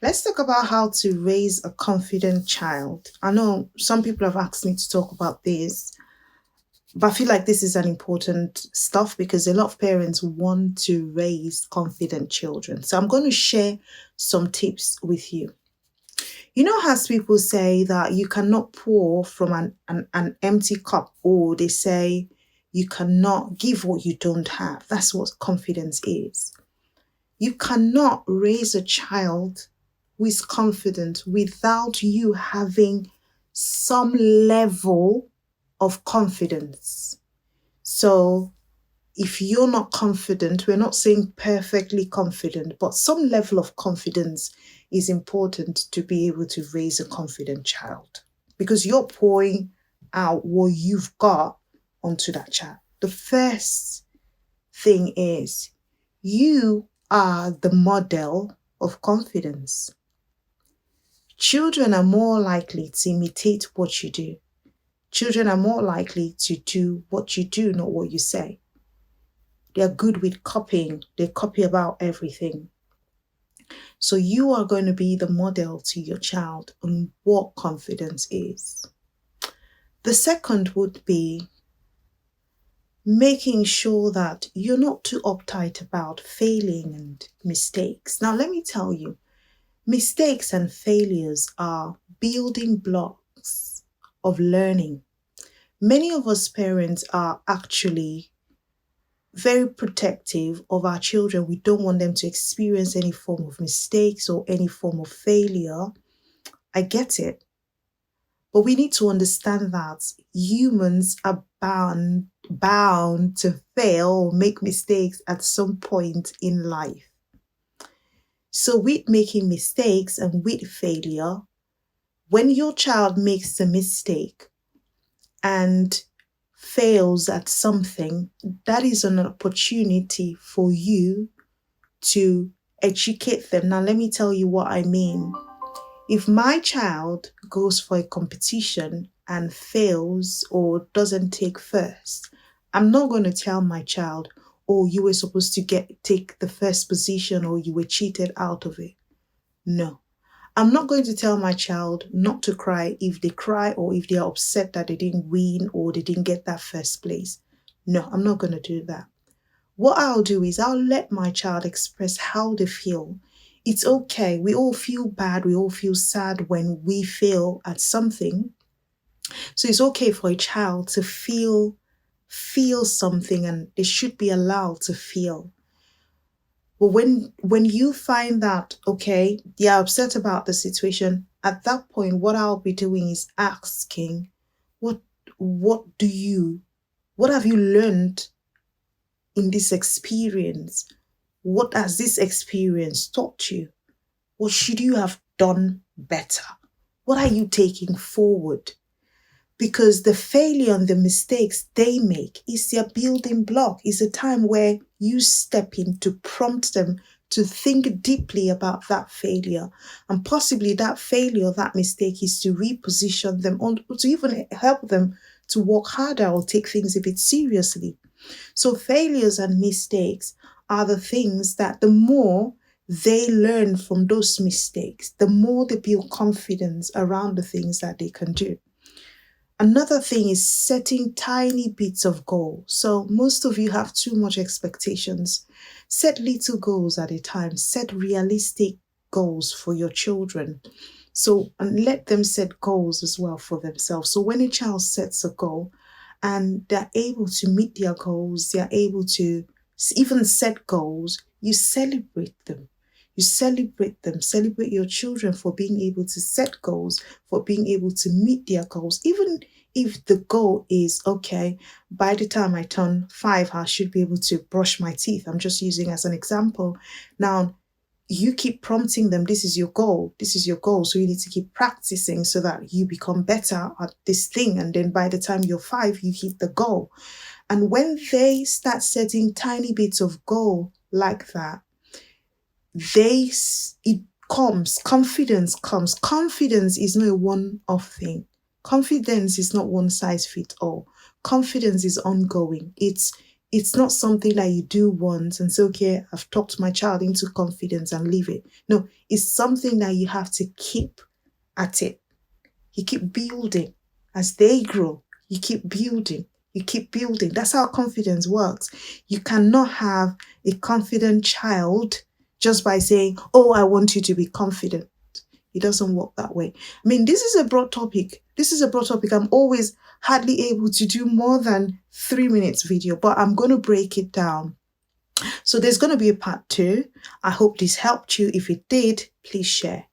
Let's talk about how to raise a confident child. I know some people have asked me to talk about this, but I feel like this is an important stuff because a lot of parents want to raise confident children. So I'm going to share some tips with you. You know how people say that you cannot pour from an empty cup, or they say you cannot give what you don't have. That's what confidence is. You cannot raise a child who is confident without you having some level of confidence. So if you're not confident, we're not saying perfectly confident, but some level of confidence is important to be able to raise a confident child because you're pouring out what you've got onto that child. The first thing is you are the model of confidence. Children are more likely to imitate what you do. Children are more likely to do what you do, not what you say. They're good with copying. They copy about everything. So you are going to be the model to your child on what confidence is. The second would be making sure that you're not too uptight about failing and mistakes. Now, let me tell you, mistakes and failures are building blocks of learning. Many of us parents are actually very protective of our children. We don't want them to experience any form of mistakes or any form of failure. I get it. But we need to understand that humans are bound to fail or make mistakes at some point in life. So with making mistakes and with failure, when your child makes a mistake and fails at something, that is an opportunity for you to educate them. Now, let me tell you what I mean. If my child goes for a competition and fails or doesn't take first, I'm not going to tell my child, oh, you were supposed to take the first position or you were cheated out of it. No. I'm not going to tell my child not to cry if they cry or if they are upset that they didn't win or they didn't get that first place. No, I'm not going to do that. What I'll do is I'll let my child express how they feel. It's okay. We all feel bad. We all feel sad when we fail at something. So it's okay for a child to feel something, and they should be allowed to feel. But when you find that, okay, you're upset about the situation, at that point, what I'll be doing is asking, what what have you learned in this experience? What has this experience taught you? What should you have done better? What are you taking forward? Because the failure and the mistakes they make is their building block. It's a time where you step in to prompt them to think deeply about that failure. And possibly that failure, that mistake is to reposition them or to even help them to work harder or take things a bit seriously. So failures and mistakes are the things that the more they learn from those mistakes, the more they build confidence around the things that they can do. Another thing is setting tiny bits of goals. So most of you have too much expectations. Set little goals at a time. Set realistic goals for your children. So, and let them set goals as well for themselves. So when a child sets a goal and they're able to meet their goals, they're able to even set goals, you celebrate them. You celebrate them, celebrate your children for being able to set goals, for being able to meet their goals. Even if the goal is, okay, by the time I turn 5, I should be able to brush my teeth. I'm just using as an example. Now, you keep prompting them, this is your goal, this is your goal. So you need to keep practicing so that you become better at this thing. And then by the time you're 5, you hit the goal. And when they start setting tiny bits of goal like that, confidence comes. Confidence is not a one-off thing. Confidence is not one size fits all. Confidence is ongoing. It's It's not something that you do once and say, okay, I've talked my child into confidence and leave it. No, it's something that you have to keep at it. You keep building as they grow. You keep building. You keep building. That's how confidence works. You cannot have a confident child just by saying, oh, I want you to be confident. It doesn't work that way. I mean, this is a broad topic. I'm always hardly able to do more than 3 minutes video, but I'm going to break it down. So there's going to be a part 2. I hope this helped you. If it did, please share.